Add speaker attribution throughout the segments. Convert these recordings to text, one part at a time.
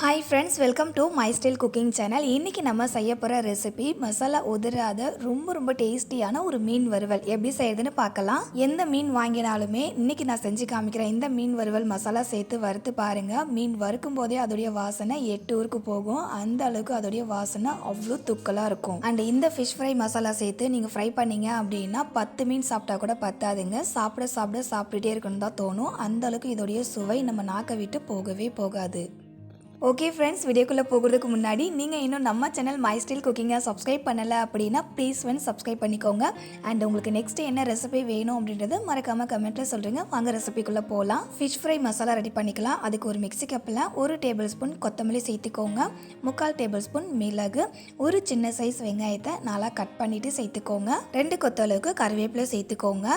Speaker 1: Hi friends, welcome to my style cooking channel. இன்றைக்கி நம்ம செய்ய போகிற ரெசிபி மசாலா உதிராத ரொம்ப டேஸ்டியான ஒரு மீன் வறுவல் எப்படி செய்யுதுன்னு பார்க்கலாம். எந்த மீன் வாங்கினாலுமே இன்றைக்கி நான் செஞ்சு காமிக்கிறேன். இந்த மீன் வறுவல் மசாலா சேர்த்து வறுத்து பாருங்கள். மீன் வறுக்கும் போதே அதோடைய வாசனை 8 ஊருக்கு போகும். அந்த அளவுக்கு அதோடைய வாசனை அவ்வளோ தூக்கலாக இருக்கும். அண்ட் இந்த ஃபிஷ் ஃப்ரை மசாலா சேர்த்து நீங்கள் ஃப்ரை பண்ணீங்க அப்படின்னா 10 மீன் சாப்பிட்டா கூட பத்தாதுங்க. சாப்பிட்டுட்டே இருக்கணும் தான் தோணும். அந்த அளவுக்கு இதோடைய சுவை நம்ம நாக்கை விட்டு போகவே போகாது. ஓகே ஃப்ரெண்ட்ஸ், வீடியோக்குள்ளே போகிறதுக்கு முன்னாடி நீங்கள் இன்னும் நம்ம சேனல் மை ஸ்டைல் குக்கிங்கை சப்ஸ்கிரைப் பண்ணலை அப்படின்னா ப்ளீஸ் சப்ஸ்கிரைப் பண்ணிக்கோங்க. அண்ட் உங்களுக்கு நெக்ஸ்ட்டு என்ன ரெசிபி வேணும் அப்படின்றது மறக்காமல் கமெண்ட்டில் சொல்கிறீங்க. வாங்க ரெசிபிக்குள்ளே போகலாம். ஃபிஷ் ஃப்ரை மசாலா ரெடி பண்ணிக்கலாம். அதுக்கு ஒரு மிக்ஸி கப்பில் 1 டேபிள் ஸ்பூன் கொத்தமல்லி சேர்த்துக்கோங்க, 3/4 டேபிள் ஸ்பூன் மிளகு, ஒரு சின்ன சைஸ் வெங்காயத்தை நல்லா கட் பண்ணிவிட்டு சேர்த்துக்கோங்க, 2 கொத்து அளவுக்கு கருவேப்பிலை சேர்த்துக்கோங்க,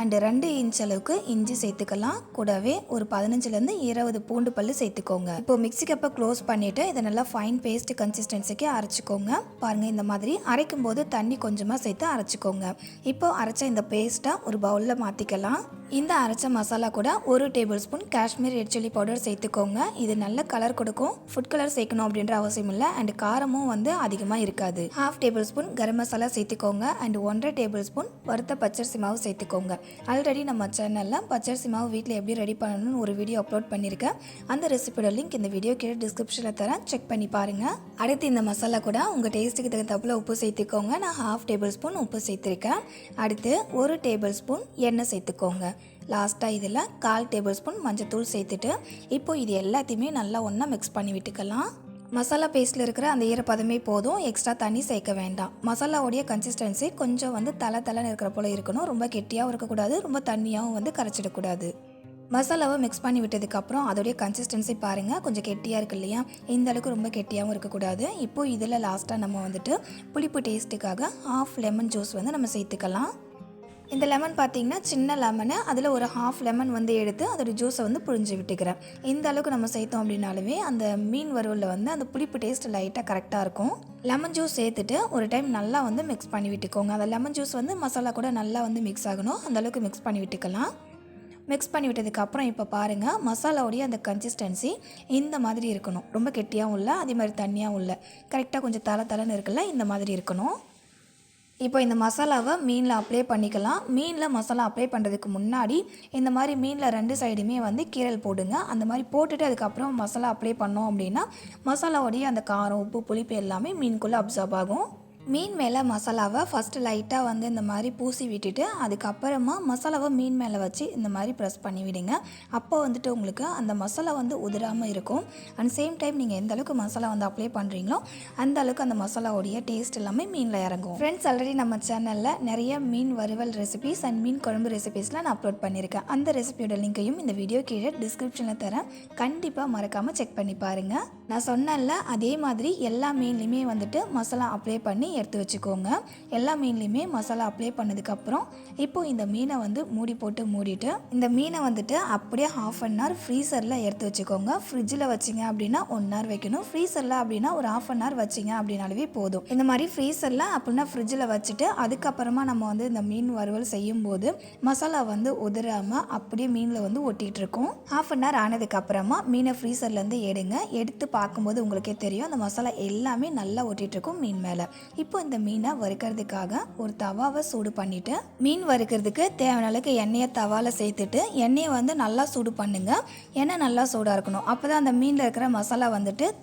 Speaker 1: அண்டு 2 இன்ச் அளவுக்கு இஞ்சி சேர்த்துக்கலாம். கூடவே ஒரு 15லேருந்து 20 பூண்டு பல்லு சேர்த்துக்கோங்க. இப்போ மிக்ஸி கப்பை க்ளோஸ் பண்ணிவிட்டு இதை நல்லா ஃபைன் பேஸ்ட் கன்சிஸ்டன்சிக்கு அரைச்சிக்கோங்க. பாருங்கள், இந்த மாதிரி அரைக்கும் போது தண்ணி கொஞ்சமாக சேர்த்து அரைச்சிக்கோங்க. இப்போ அரைச்ச இந்த பேஸ்ட்டை ஒரு பவுலில் மாற்றிக்கலாம். இந்த அரைச்ச மசாலா கூட 1 table spoon Kashmir red chilli powder சேர்த்துக்கோங்க. இது நல்ல கலர் கொடுக்கும். ஃபுட் கலர் சேர்க்கணும் அப்படின்ற அவசியம் இல்லை. அண்ட் காரமும் அதிகமாக இருக்காது. 1/2 டேபிள் ஸ்பூன் கரம் மசாலா சேர்த்துக்கோங்க. அண்ட் 1/2 டேபிள் ஸ்பூன் வறுத்த பச்சரிசி மாவு சேர்த்துக்கோங்க. ஆல்ரெடி நம்ம சேனலில் பச்சரிசி மாவு வீட்டில் எப்படி ரெடி பண்ணணும்னு ஒரு வீடியோ அப்லோட் பண்ணியிருக்கேன். அந்த ரெசிபியோட லிங்க் இந்த வீடியோ கீழே டிஸ்கிரிப்ஷனில் தரேன், செக் பண்ணி பாருங்கள். அடுத்து இந்த மசாலா கூட உங்கள் டேஸ்ட்டுக்கு தகுந்தாப்புல உப்பு சேர்த்துக்கோங்க. நான் 1/2 டேபிள் ஸ்பூன் உப்பு சேர்த்துருக்கேன். அடுத்து 1 டேபிள் ஸ்பூன் எண்ணெய் சேர்த்துக்கோங்க. லாஸ்ட்டாக இதில் 1/4 டேபிள் ஸ்பூன் மஞ்சத்தூள் சேர்த்துட்டு இப்போ இது எல்லாத்தையுமே நல்லா ஒன்றா மிக்ஸ் பண்ணி விட்டுக்கலாம். மசாலா பேஸ்ட்டில் இருக்கிற அந்த ஈரப்பதமே போதும், எக்ஸ்ட்ரா தண்ணி சேர்க்க வேண்டாம். மசாலாவுடைய கன்சிஸ்டன்சி கொஞ்சம் தலை இருக்கிற போல் இருக்கணும். ரொம்ப கெட்டியாகவும் இருக்கக்கூடாது, ரொம்ப தண்ணியாகவும் கரைச்சிடக்கூடாது. மசாலாவை மிக்ஸ் பண்ணி விட்டதுக்கப்புறம் அதோடைய கன்சிஸ்டன்சி பாருங்கள், கொஞ்சம் கெட்டியாக இருக்கு இல்லையா? இந்த அளவுக்கு ரொம்ப கெட்டியாகவும் இருக்கக்கூடாது. இப்போது இதில் லாஸ்ட்டாக நம்ம புளிப்பு டேஸ்ட்டுக்காக 1/2 லெமன் ஜூஸ் நம்ம சேர்த்துக்கலாம். இந்த லெமன் பார்த்திங்கன்னா சின்ன லெமனை அதில் ஒரு 1/2 லெமன் எடுத்து அதோட ஜூஸை புழிஞ்சு விட்டுக்கிறேன். இந்த அளவுக்கு நம்ம சேர்த்தோம் அப்படின்னாலுமே அந்த மீன் வறுவலில் அந்த புளிப்பு டேஸ்ட் லைட்டாக கரெக்டாக இருக்கும். லெமன் ஜூஸ் சேர்த்துட்டு ஒரு டைம் நல்லா மிக்ஸ் பண்ணி விட்டுக்கோங்க. அந்த லெமன் ஜூஸ் மசாலா கூட நல்லா மிக்ஸ் ஆகணும். அந்த அளவுக்கு மிக்ஸ் பண்ணி விட்டுக்கலாம். மிக்ஸ் பண்ணி விட்டதுக்கப்புறம் இப்போ பாருங்கள், மசாலாவுடைய அந்த கன்சிஸ்டன்சி இந்த மாதிரி இருக்கணும். ரொம்ப கெட்டியாகவும் இல்லை, அதே மாதிரி தண்ணியாகவும் இல்லை, கரெக்டாக கொஞ்சம் தலைன்னு இருக்குல்ல, இந்த மாதிரி இருக்கணும். இப்போ இந்த மசாலாவை மீனில் அப்ளை பண்ணிக்கலாம். மீனில் மசாலா அப்ளை பண்ணுறதுக்கு முன்னாடி இந்த மாதிரி மீனில் 2 சைடுமே கீரல் போடுங்க. அந்த மாதிரி போட்டுட்டு அதுக்கப்புறம் மசாலா அப்ளை பண்ணோம் அப்படின்னா மசாலாவுடைய அந்த காரம், உப்பு, புளிப்பு எல்லாமே மீனுக்குள்ளே அப்சார்ப் ஆகும். மீன் மேலே மசாலாவை ஃபஸ்ட்டு லைட்டாக இந்த மாதிரி பூசி விட்டுட்டு அதுக்கப்புறமா மசாலாவை மீன் மேலே வச்சு இந்த மாதிரி ப்ரெஸ் பண்ணி விடுங்க. அப்போ உங்களுக்கு அந்த மசாலா உதிராமல் இருக்கும். அண்ட் சேம் டைம் நீங்கள் எந்த அளவுக்கு மசாலா அப்ளை பண்ணுறீங்களோ அந்த அளவுக்கு அந்த மசாலாவுடைய டேஸ்ட் எல்லாமே மீனில் இறங்கும். ஃப்ரெண்ட்ஸ், ஆல்ரெடி நம்ம சேனலில் நிறைய மீன் வறுவல் ரெசிபிஸ் அண்ட் மீன் குழம்பு ரெசிபிஸ்லாம் நான் அப்லோட் பண்ணியிருக்கேன். அந்த ரெசிபியோட லிங்கையும் இந்த வீடியோ கீழே டிஸ்கிரிப்ஷனில் தரேன், கண்டிப்பாக மறக்காமல் செக் பண்ணி பாருங்கள். நான் சொன்னேன்ல, அதே மாதிரி எல்லா மீன்லையுமே மசாலா அப்ளை பண்ணி எடுத்து வச்சுக்கோங்க. எல்லா மீன்லையுமே மசாலா அப்ளை பண்ணதுக்கப்புறம் இப்போது இந்த மீனை மூடி போட்டு மூடிட்டு இந்த மீனை அப்படியே 1/2 hour ஃப்ரீசரில் எடுத்து வச்சுக்கோங்க. ஃப்ரிட்ஜில் வச்சிங்க அப்படின்னா 1 hour வைக்கணும். ஃப்ரீசரில் அப்படின்னா ஒரு 1/2 hour வச்சிங்க அப்படின்னாலே போதும். இந்த மாதிரி ஃப்ரீசரில் அப்படின்னா ஃப்ரிட்ஜில் வச்சுட்டு அதுக்கப்புறமா நம்ம இந்த மீன் வறுவல் செய்யும்போது மசாலா உதிராமல் அப்படியே மீனில் ஒட்டிகிட்டு இருக்கும். 1/2 hour ஆனதுக்கப்புறமா மீனை ஃப்ரீசர்லேருந்து எடுத்து பார்க்கும்போது உங்களுக்கே தெரியும், அந்த மசாலா எல்லாமே நல்லா ஒட்டிகிட்டு இருக்கும் மீன் மேலே. இப்போ இந்த மீனை வறுக்கிறதுக்காக ஒரு தவாவை சூடு பண்ணிவிட்டு மீன் வறுக்கிறதுக்கு தேவையான அளவுக்கு எண்ணெயை தவாவில் சேர்த்துட்டு எண்ணெயை நல்லா சூடு பண்ணுங்க. எண்ணெய் நல்லா சூடாக இருக்கணும். அப்போ தான் அந்த மீனில் இருக்கிற மசாலா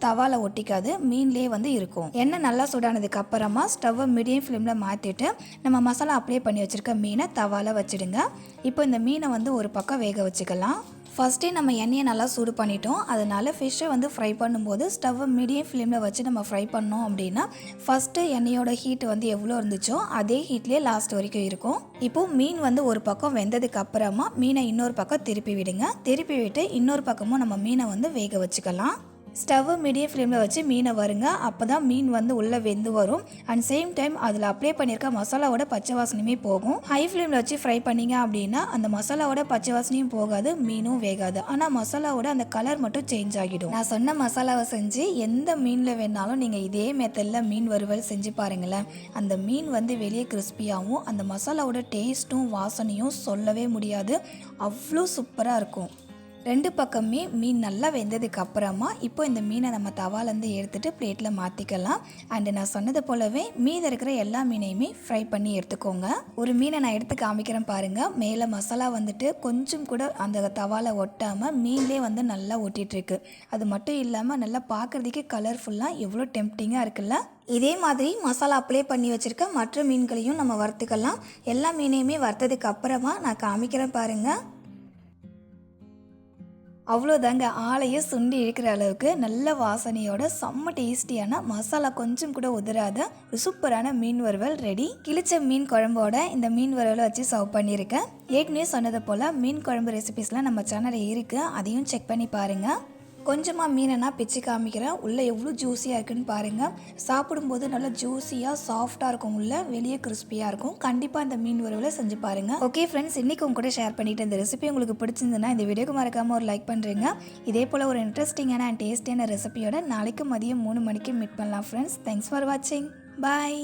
Speaker 1: தவாவில் ஒட்டிக்காது, மீன்லேயே இருக்கும். எண்ணெய் நல்லா சூடானதுக்கு அப்புறமா ஸ்டவ்வை மீடியம் ஃப்ளேமில் மாற்றிட்டு நம்ம மசாலா அப்ளை பண்ணி வச்சுருக்க மீனை தவாவில் வச்சுடுங்க. இப்போ இந்த மீனை ஒரு பக்கம் வேக வச்சுக்கலாம். ஃபஸ்ட்டே நம்ம எண்ணெயை நல்லா சூடு பண்ணிட்டோம். அதனால் ஃபிஷ்ஷை ஃப்ரை பண்ணும்போது ஸ்டவ்வை மீடியம் ஃப்ளேமில் வச்சு நம்ம ஃப்ரை பண்ணோம் அப்படின்னா ஃபஸ்ட்டு எண்ணெயோட ஹீட் எவ்வளோ இருந்துச்சோ அதே ஹீட்லேயே லாஸ்ட் வரைக்கும் இருக்கும். இப்போது மீன் ஒரு பக்கம் வெந்ததுக்கு அப்புறமா மீனை இன்னொரு பக்கம் திருப்பி விடுங்க. திருப்பி விட்டு இன்னொரு பக்கமும் நம்ம மீனை வேக வச்சுக்கலாம். ஸ்டவ்வை மீடியம் ஃப்ளேமில் வச்சு மீனை வருங்க. அப்போ தான் மீன் உள்ளே வெந்து வரும். அண்ட் சேம் டைம் அதில் அப்ளை பண்ணியிருக்க மசாலாவோட பச்சை வாசனையுமே போகும். ஹை ஃப்ளேமில் வச்சு ஃப்ரை பண்ணிங்க அப்படின்னா அந்த மசாலாவோட பச்சை வாசனையும் போகாது, மீனும் வேகாது. ஆனால் மசாலாவோட அந்த கலர் மட்டும் சேஞ்ச் ஆகிடும். நான் சொன்ன மசாலாவை செஞ்சு எந்த மீனில் வேணாலும் நீங்கள் இதே மெத்தடில் மீன் வறுவல் செஞ்சு பாருங்களேன். அந்த மீன் வெளியே கிறிஸ்பியாகவும் அந்த மசாலாவோட டேஸ்ட்டும் வாசனையும் சொல்லவே முடியாது, அவ்வளோ சூப்பராக இருக்கும். 2 பக்கமே மீன் நல்லா வெந்ததுக்கு அப்புறமா இப்போ இந்த மீனை நம்ம தவாலேருந்து எடுத்துகிட்டு பிளேட்டில் மாற்றிக்கலாம். அண்டு நான் சொன்னது போலவே மீதி இருக்கிற எல்லா மீனையுமே ஃப்ரை பண்ணி எடுத்துக்கோங்க. ஒரு மீனை நான் எடுத்து காமிக்கிறேன் பாருங்கள். மேலே மசாலா வந்துட்டு கொஞ்சம் கூட அந்த தவாவில் ஒட்டாமல் மீன்லேயே வந்து நல்லா ஒட்டிகிட்ருக்கு. அது மட்டும் இல்லாமல் நல்லா பார்க்குறதுக்கே கலர்ஃபுல்லாக எவ்வளோ டெம்ப்டிங்காக இருக்குல்ல. இதே மாதிரி மசாலா அப்ளை பண்ணி வச்சுருக்க மற்ற மீன்களையும் நம்ம வறுத்துக்கலாம். எல்லா மீனையுமே வறுத்ததுக்கு அப்புறமா நான் காமிக்கிறேன் பாருங்கள். அவ்வளோதாங்க, ஆளையே சுண்டி இழுக்கிற அளவுக்கு நல்ல வாசனையோட செம்ம டேஸ்டியான மசாலா கொஞ்சம் கூட உதிராத ஒரு சூப்பரான மீன் வறுவல் ரெடி. கிழிச்ச மீன் குழம்போட இந்த மீன் வறுவலை வச்சு சர்வ் பண்ணியிருக்கேன். ஏற்கனவே சொன்னது போல் மீன் குழம்பு ரெசிபிஸ்லாம் நம்ம சேனலில் இருக்குது, அதையும் செக் பண்ணி பாருங்கள். கொஞ்சமாக மீனை நான் பிச்சு காமிக்கிறேன். உள்ளே எவ்வளோ ஜூஸியாக இருக்குன்னு பாருங்கள். சாப்பிடும்போது நல்லா ஜூஸியாக சாஃப்டாக இருக்கும், உள்ளே வெளியே கிறிஸ்பியாக இருக்கும். கண்டிப்பாக இந்த மீன் வறுவலை செஞ்சு பாருங்கள். ஓகே ஃப்ரெண்ட்ஸ், இன்றைக்கி உங்க கூட ஷேர் பண்ணிவிட்டு இந்த ரெசிபி உங்களுக்கு பிடிச்சிருந்துன்னா இந்த வீடியோக்கு மறக்காமல் ஒரு லைக் பண்ணுறீங்க. இதே போல் ஒரு இன்ட்ரெஸ்டிங்கான அண்ட் டேஸ்டியான ரெசிபியோட நாளைக்கு மதியம் 3 மணிக்கு மீட் பண்ணலாம் ஃப்ரெண்ட்ஸ். தேங்க்ஸ் ஃபார் வாட்சிங். பாய்.